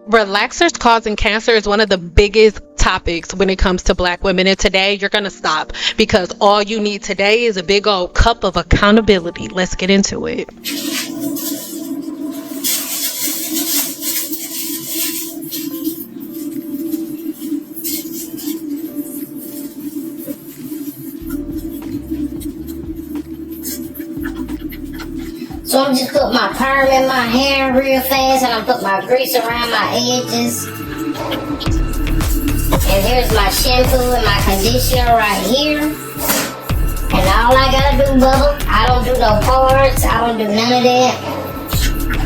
Relaxers causing cancer is one of the biggest topics when it comes to black women. And today you're going to stop because all you need today is a big old cup of accountability. Let's get into it. So I'm just put my perm in my hair real fast, and I'm put my grease around my edges. And here's my shampoo and my conditioner right here. And all I gotta do, Bubba, I don't do no parts, I don't do none of that.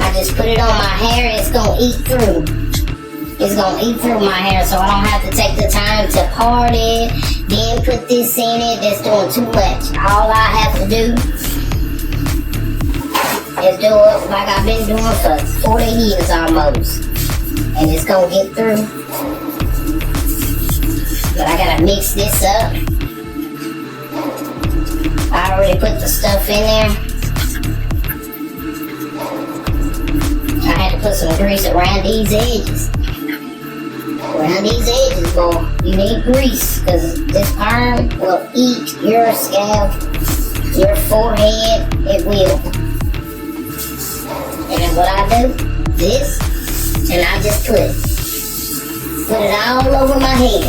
I just put it on my hair and it's gonna eat through. It's gonna eat through my hair, so I don't have to take the time to part it, then put this in it. That's doing too much. All I have to do is do it like I've been doing for 40 years almost. And it's gonna get through. But I gotta mix this up. I already put the stuff in there. I had to put some grease around these edges. Around these edges, boy. You need grease, because this perm will eat your scalp, your forehead, it will. And then what I do, this, and I just put it all over my head.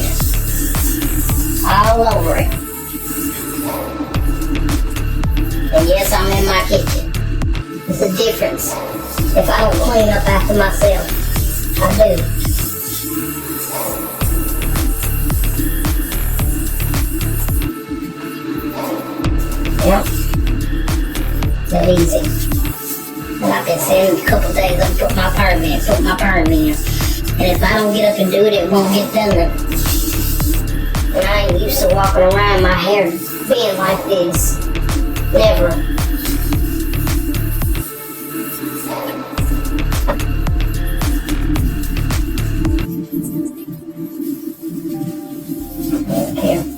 All over it. And yes, I'm in my kitchen. It's a difference. If I don't clean up after myself, I do. Yep. That easy. And I've been saying a couple days, I'm put my perm in. And if I don't get up and do it, it won't get done. And I ain't used to walking around my hair being like this. Never. Okay.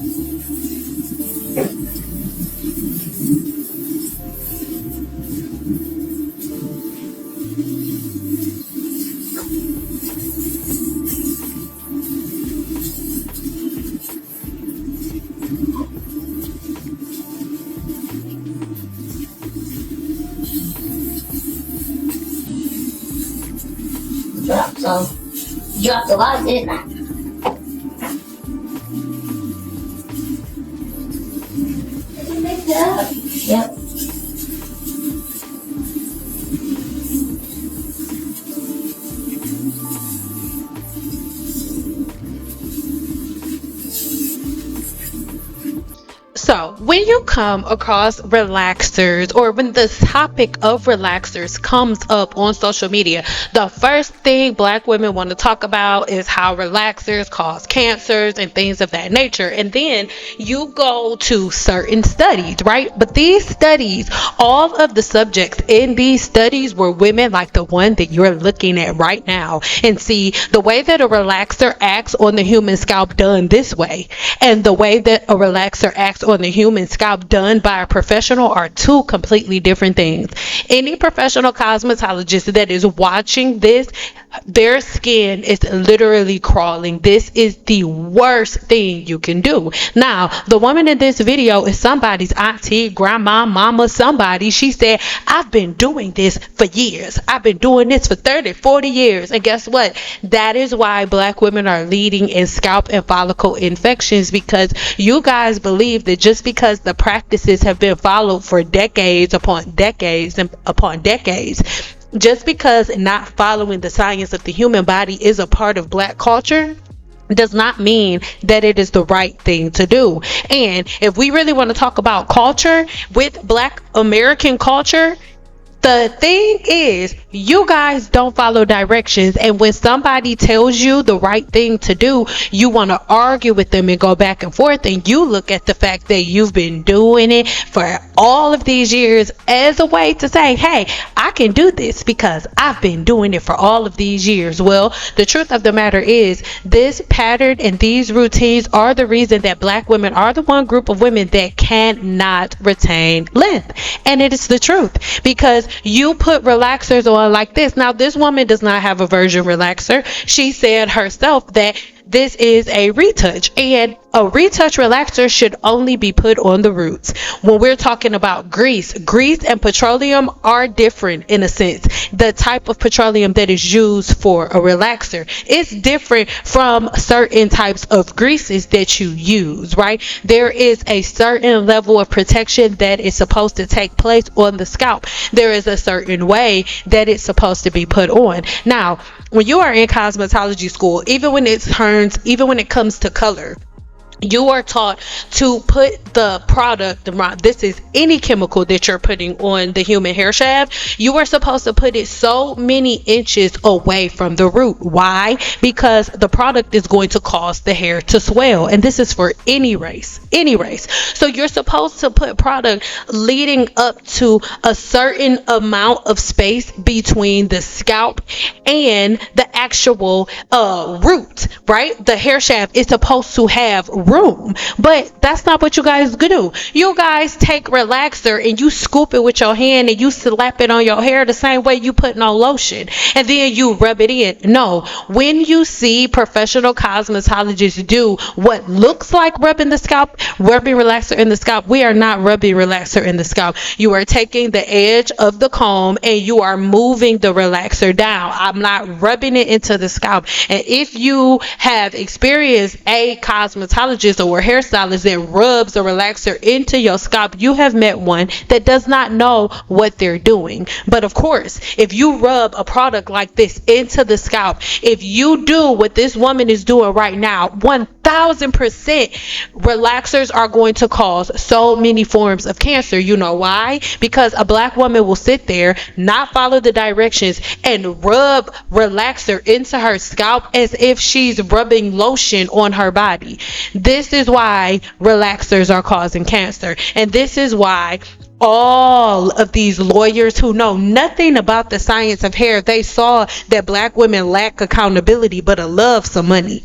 Dropped some. Dropped a lot, didn't I? Big job. Yep. So when you come across relaxers, or when the topic of relaxers comes up on social media, the first thing black women want to talk about is how relaxers cause cancers and things of that nature. And then you go to certain studies, right? But these studies, all of the subjects in these studies were women like the one that you're looking at right now. And see, the way that a relaxer acts on the human scalp done this way, and the way that a relaxer acts on the human scalp done by a professional are two completely different things. Any professional cosmetologist that is watching this, their skin is literally crawling. This is the worst thing you can do. Now, the woman in this video is somebody's auntie, grandma, mama, somebody. She said, I've been doing this for years. I've been doing this for 30, 40 years. And guess what? That is why black women are leading in scalp and follicle infections, because you guys believe that just because the practices have been followed for decades upon decades and upon decades, just because not following the science of the human body is a part of black culture, does not mean that it is the right thing to do. And if we really want to talk about culture, with black American culture, the thing is, you guys don't follow directions, and when somebody tells you the right thing to do, you want to argue with them and go back and forth, and you look at the fact that you've been doing it for all of these years as a way to say, hey, I can do this because I've been doing it for all of these years. Well, the truth of the matter is, this pattern and these routines are the reason that black women are the one group of women that cannot retain length. And it is the truth, because you put relaxers on like this. Now, this woman does not have a virgin relaxer. She said herself that this is a retouch, and a retouch relaxer should only be put on the roots. When we're talking about grease and petroleum are different in a sense. The type of petroleum that is used for a relaxer is different from certain types of greases that you use, right? There is a certain level of protection that is supposed to take place on the scalp. There is a certain way that it's supposed to be put on. Now, when you are in cosmetology school, even when it comes to color, you are taught to put the product, this is any chemical that you're putting on the human hair shaft, you are supposed to put it so many inches away from the root. Why? Because the product is going to cause the hair to swell, and this is for any race. So you're supposed to put product leading up to a certain amount of space between the scalp and the actual root, right? The hair shaft is supposed to have room, but that's not what you guys do. You guys take relaxer and you scoop it with your hand and you slap it on your hair the same way you putting on lotion, and then you rub it in. No, when you see professional cosmetologists do what looks like rubbing relaxer in the scalp, we are not rubbing relaxer in the scalp. You are taking the edge of the comb and you are moving the relaxer down. I'm not rubbing it into the scalp. And if you have experienced a cosmetologist or a hairstylist that rubs a relaxer into your scalp, you have met one that does not know what they're doing. But of course, if you rub a product like this into the scalp, if you do what this woman is doing right now, 1000% relaxers are going to cause so many forms of cancer. You know why? Because a black woman will sit there, not follow the directions, and rub relaxer into her scalp as if she's rubbing lotion on her body. This is why relaxers are causing cancer. And this is why all of these lawyers who know nothing about the science of hair, they saw that black women lack accountability but love some money.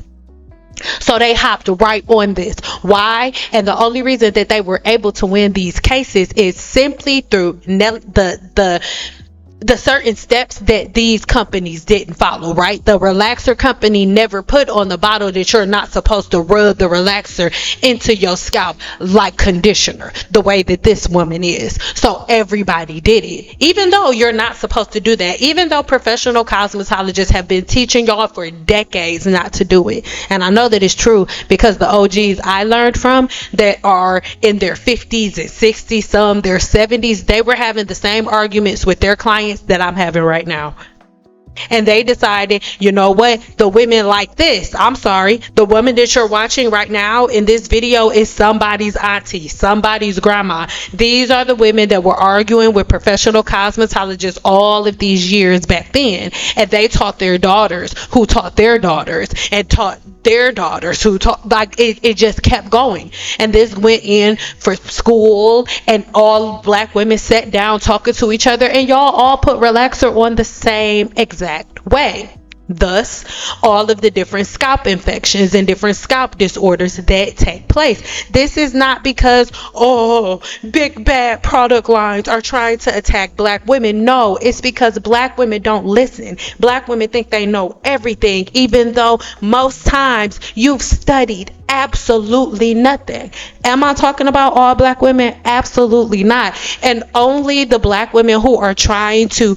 So they hopped right on this. Why? And the only reason that they were able to win these cases is simply through the certain steps that these companies didn't follow, right? The relaxer company never put on the bottle that you're not supposed to rub the relaxer into your scalp like conditioner, the way that this woman is. So everybody did it, even though you're not supposed to do that, even though professional cosmetologists have been teaching y'all for decades not to do it. And I know that it's true because the OGs I learned from that are in their 50s and 60s, some their 70s, they were having the same arguments with their clients that I'm having right now. And they decided, you know what, the women like this, I'm sorry, the woman that you're watching right now in this video is somebody's auntie, somebody's grandma. These are the women that were arguing with professional cosmetologists all of these years back then, and they taught their daughters who taught their daughters and taught their daughters who taught, like it just kept going. And this went in for school, and all black women sat down talking to each other, and y'all all put relaxer on the same exact way. Thus, all of the different scalp infections and different scalp disorders that take place. This is not because, big bad product lines are trying to attack black women. No, it's because black women don't listen. Black women think they know everything, even though most times you've studied absolutely nothing. Am I talking about all black women? Absolutely not. And only the black women who are trying to,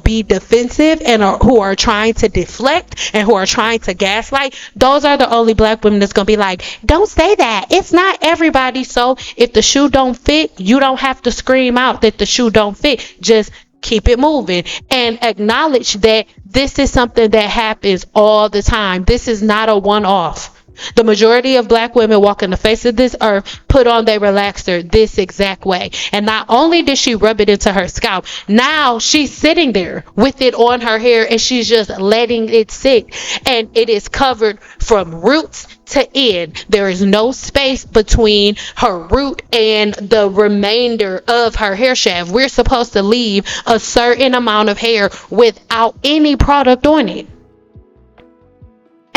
be defensive and who are trying to deflect and who are trying to gaslight, those are the only black women that's going to be like, don't say that. It's not everybody. So if the shoe don't fit, you don't have to scream out that the shoe don't fit. Just keep it moving and acknowledge that this is something that happens all the time. This is not a one-off. The majority of black women walking the face of this earth put on their relaxer this exact way. And not only did she rub it into her scalp, now she's sitting there with it on her hair and she's just letting it sit. And it is covered from roots to end. There is no space between her root and the remainder of her hair shaft. We're supposed to leave a certain amount of hair without any product on it.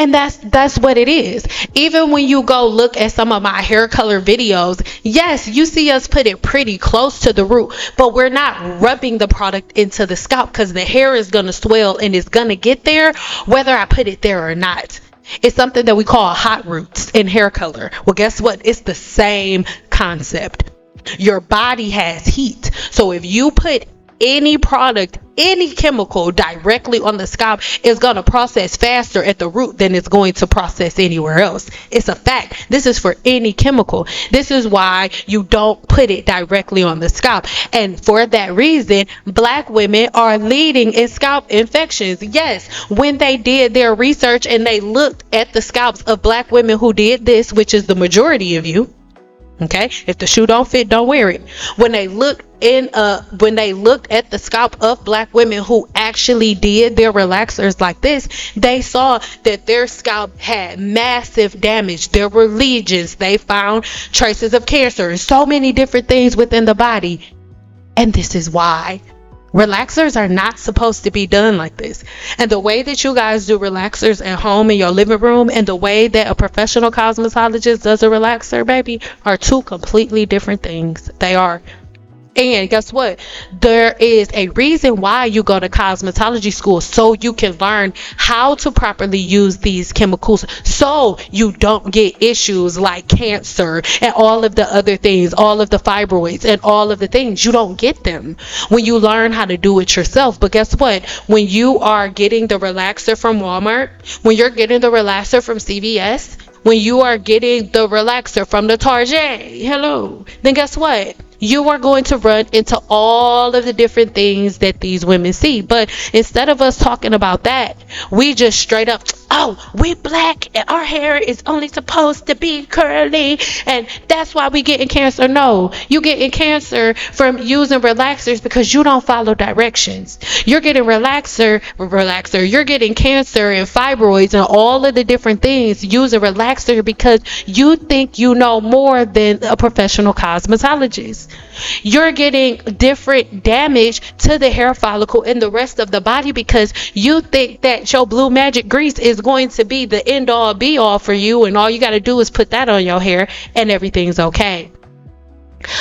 And that's what it is. Even when you go look at some of my hair color videos, yes, you see us put it pretty close to the root, but we're not rubbing the product into the scalp because the hair is going to swell and it's going to get there whether I put it there or not. It's something that we call hot roots in hair color. Well, guess what? It's the same concept. Your body has heat. So if you put any product, any chemical directly on the scalp, is going to process faster at the root than it's going to process anywhere else. It's a fact. This is for any chemical. This is why you don't put it directly on the scalp. And for that reason, black women are leading in scalp infections. Yes, when they did their research and they looked at the scalps of black women who did this, which is the majority of you. Okay, if the shoe don't fit, don't wear it. When they looked at the scalp of black women who actually did their relaxers like this, they saw that their scalp had massive damage. There were lesions. They found traces of cancer and so many different things within the body. And this is why relaxers are not supposed to be done like this. And the way that you guys do relaxers at home in your living room and the way that a professional cosmetologist does a relaxer, baby, are two completely different things. They are. And guess what? There is a reason why you go to cosmetology school, so you can learn how to properly use these chemicals so you don't get issues like cancer and all of the other things, all of the fibroids and all of the things. You don't get them when you learn how to do it yourself. But guess what? When you are getting the relaxer from Walmart, when you're getting the relaxer from CVS, when you are getting the relaxer from the Target, hello, then guess what? You are going to run into all of the different things that these women see. But instead of us talking about that, we just straight up, oh, we black and our hair is only supposed to be curly and that's why we getting cancer. No, you getting cancer from using relaxers because you don't follow directions. You're getting relaxer, you're getting cancer and fibroids and all of the different things using relaxer because you think you know more than a professional cosmetologist. You're getting different damage to the hair follicle and the rest of the body because you think that your blue magic grease is going to be the end all be all for you and all you got to do is put that on your hair and everything's okay.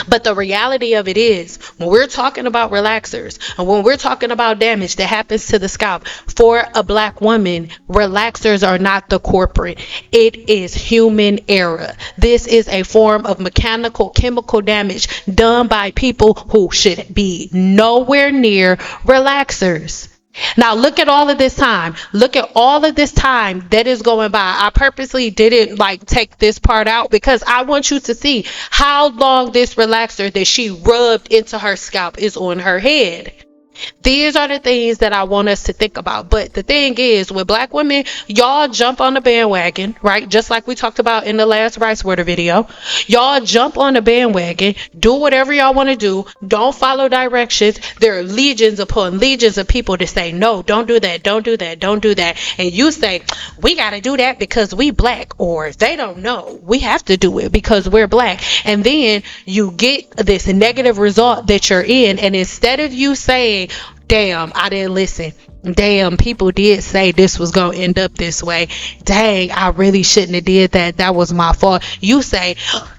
But the reality of it is, when we're talking about relaxers and when we're talking about damage that happens to the scalp, for a black woman, relaxers are not the corporate. It is human error. This is a form of mechanical, chemical damage done by people who should be nowhere near relaxers. Now look at all of this time. Look at all of this time that is going by. I purposely didn't take this part out because I want you to see how long this relaxer that she rubbed into her scalp is on her head. These are the things that I want us to think about. But the thing is, with black women, y'all jump on the bandwagon, right? Just like we talked about in the last rice water video. Y'all jump on the bandwagon, do whatever y'all want to do. Don't follow directions. There are legions upon legions of people that say, no, don't do that, don't do that, don't do that. And you say, we got to do that because we black, or they don't know. We have to do it because we're black. And then you get this negative result that you're in. And instead of you saying, damn, I didn't listen. Damn, people did say this was going to end up this way. Dang, I really shouldn't have did that. That was my fault. You say,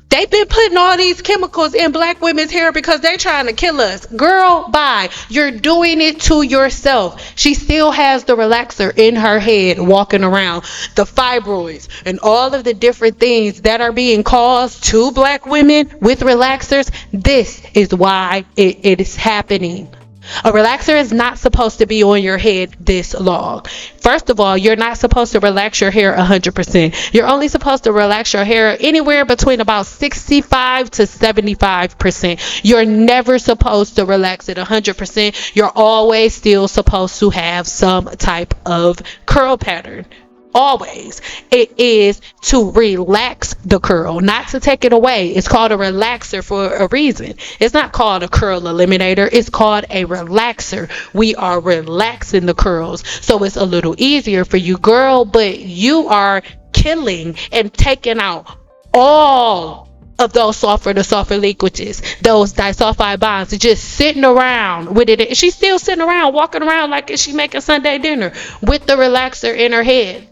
they've been putting all these chemicals in black women's hair because they're trying to kill us. Girl, bye. You're doing it to yourself. She still has the relaxer in her head walking around. The fibroids and all of the different things that are being caused to black women with relaxers. This is why it is happening. A relaxer is not supposed to be on your head this long. First of all, you're not supposed to relax your hair 100%. You're only supposed to relax your hair anywhere between about 65 to 75%. You're never supposed to relax it 100%. You're always still supposed to have some type of curl pattern. Always. It is to relax the curl, not to take it away. It's called a relaxer for a reason. It's not called a curl eliminator. It's called a relaxer. We are relaxing the curls so it's a little easier for you, girl, but you are killing and taking out all of those sulfur to sulfur leakages, those disulfide bonds, just sitting around with it. She's still sitting around, walking around like she making Sunday dinner with the relaxer in her head.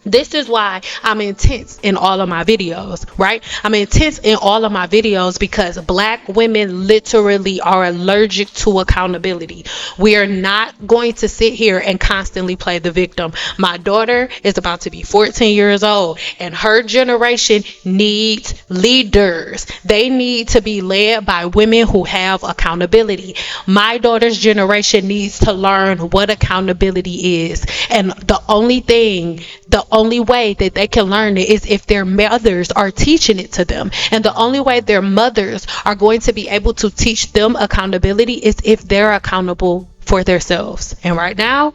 This is why I'm intense in all of my videos, right? I'm intense in all of my videos because black women literally are allergic to accountability. We are not going to sit here and constantly play the victim. My daughter is about to be 14 years old, and her generation needs leaders. They need to be led by women who have accountability. My daughter's generation needs to learn what accountability is. And the only way that they can learn it is if their mothers are teaching it to them. And the only way their mothers are going to be able to teach them accountability is if they're accountable for themselves. And right now,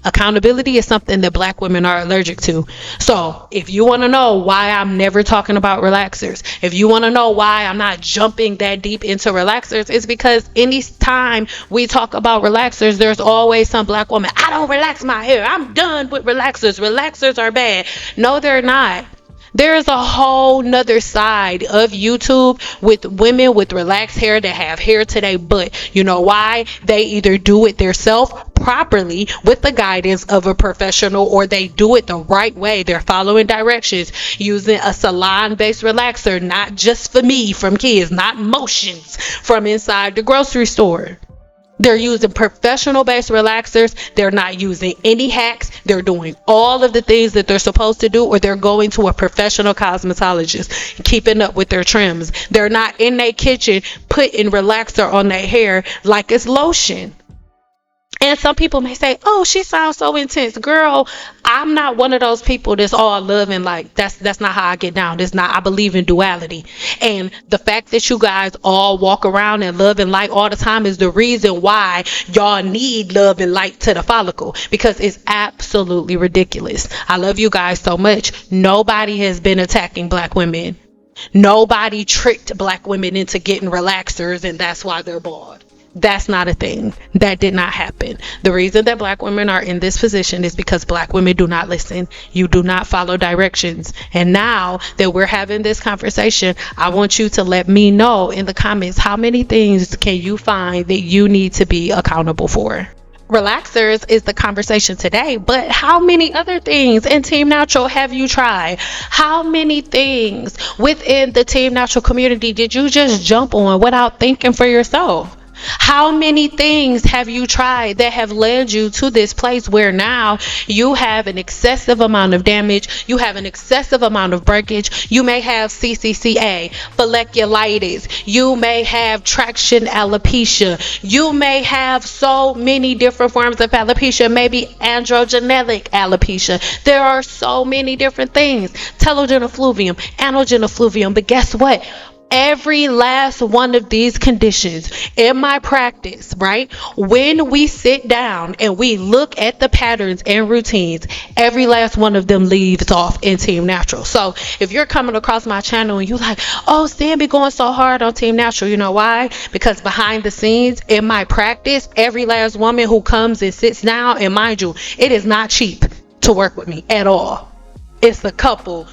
accountability is something that black women are allergic to. So if you want to know why I'm never talking about relaxers, if you want to know why I'm not jumping that deep into relaxers, it's because any time we talk about relaxers, there's always some black woman, I don't relax my hair, I'm done with relaxers, relaxers are bad. No, they're not. There's a whole nother side of YouTube with women with relaxed hair that have hair to their butt. You know why? They either do it themselves properly with the guidance of a professional, or they do it the right way. They're following directions using a salon-based relaxer, not just for me from kids, not motions from inside the grocery store. They're using professional-based relaxers. They're not using any hacks. They're doing all of the things that they're supposed to do, or they're going to a professional cosmetologist, keeping up with their trims. They're not in their kitchen putting relaxer on their hair like it's lotion. And some people may say, oh, she sounds so intense. Girl, I'm not one of those people that's all love and like, that's not how I get down. It's not, I believe in duality. And the fact that you guys all walk around and love and light all the time is the reason why y'all need love and light to the follicle, because it's absolutely ridiculous. I love you guys so much. Nobody has been attacking black women. Nobody tricked black women into getting relaxers and that's why they're bald. That's not a thing. That did not happen. The reason that black women are in this position is because black women do not listen. You do not follow directions. And now that we're having this conversation, I want you to let me know in the comments, how many things can you find that you need to be accountable for? Relaxers is the conversation today, but how many other things in Team Natural have you tried? How many things within the Team Natural community did you just jump on without thinking for yourself? How many things have you tried that have led you to this place where now you have an excessive amount of damage, you have an excessive amount of breakage, you may have CCCA, folliculitis, you may have traction alopecia, you may have so many different forms of alopecia, maybe androgenic alopecia. There are so many different things, telogen effluvium, anogen effluvium, but guess what? Every last one of these conditions in my practice, right? When we sit down and we look at the patterns and routines, every last one of them leaves off in Team Natural. So if you're coming across my channel and you're like, oh, Stan be going so hard on Team Natural, you know why? Because behind the scenes in my practice, every last woman who comes and sits down, and mind you, it is not cheap to work with me at all. It's a couple,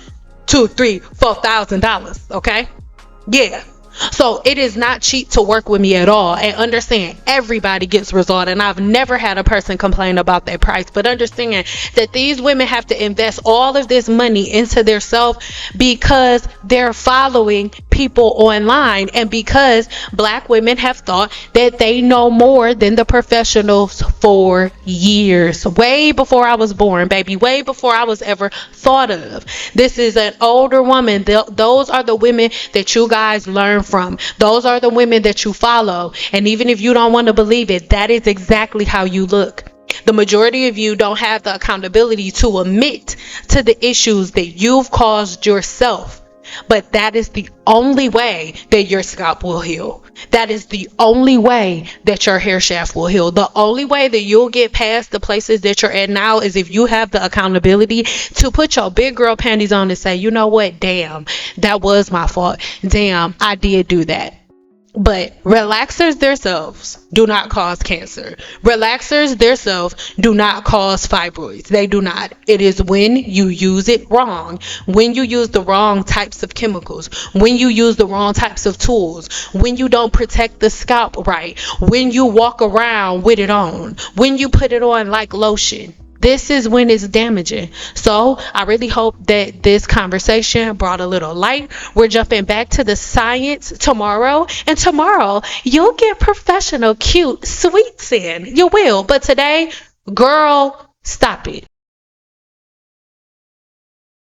$2,000, $3,000, $4,000, okay? Yeah. So it is not cheap to work with me at all. And understand, everybody gets result. And I've never had a person complain about their price. But understand that these women have to invest all of this money into their self because they're following people online, and because black women have thought that they know more than the professionals for years. Way before I was born, baby. Way before I was ever thought of. This is an older woman. Those are the women that you guys learn from. Those are the women that you follow. And even if you don't want to believe it, that is exactly how you look. The majority of you don't have the accountability to admit to the issues that you've caused yourself. But that is the only way that your scalp will heal. That is the only way that your hair shaft will heal. The only way that you'll get past the places that you're at now is if you have the accountability to put your big girl panties on and say, you know what, damn, that was my fault. Damn, I did do that. But relaxers themselves do not cause cancer. Relaxers themselves do not cause fibroids. They do not. It is when you use it wrong, when you use the wrong types of chemicals, when you use the wrong types of tools, when you don't protect the scalp right, when you walk around with it on, when you put it on like lotion. This is when it's damaging. So I really hope that this conversation brought a little light. We're jumping back to the science tomorrow. And tomorrow, you'll get professional, cute, sweet sin. You will. But today, girl, stop it.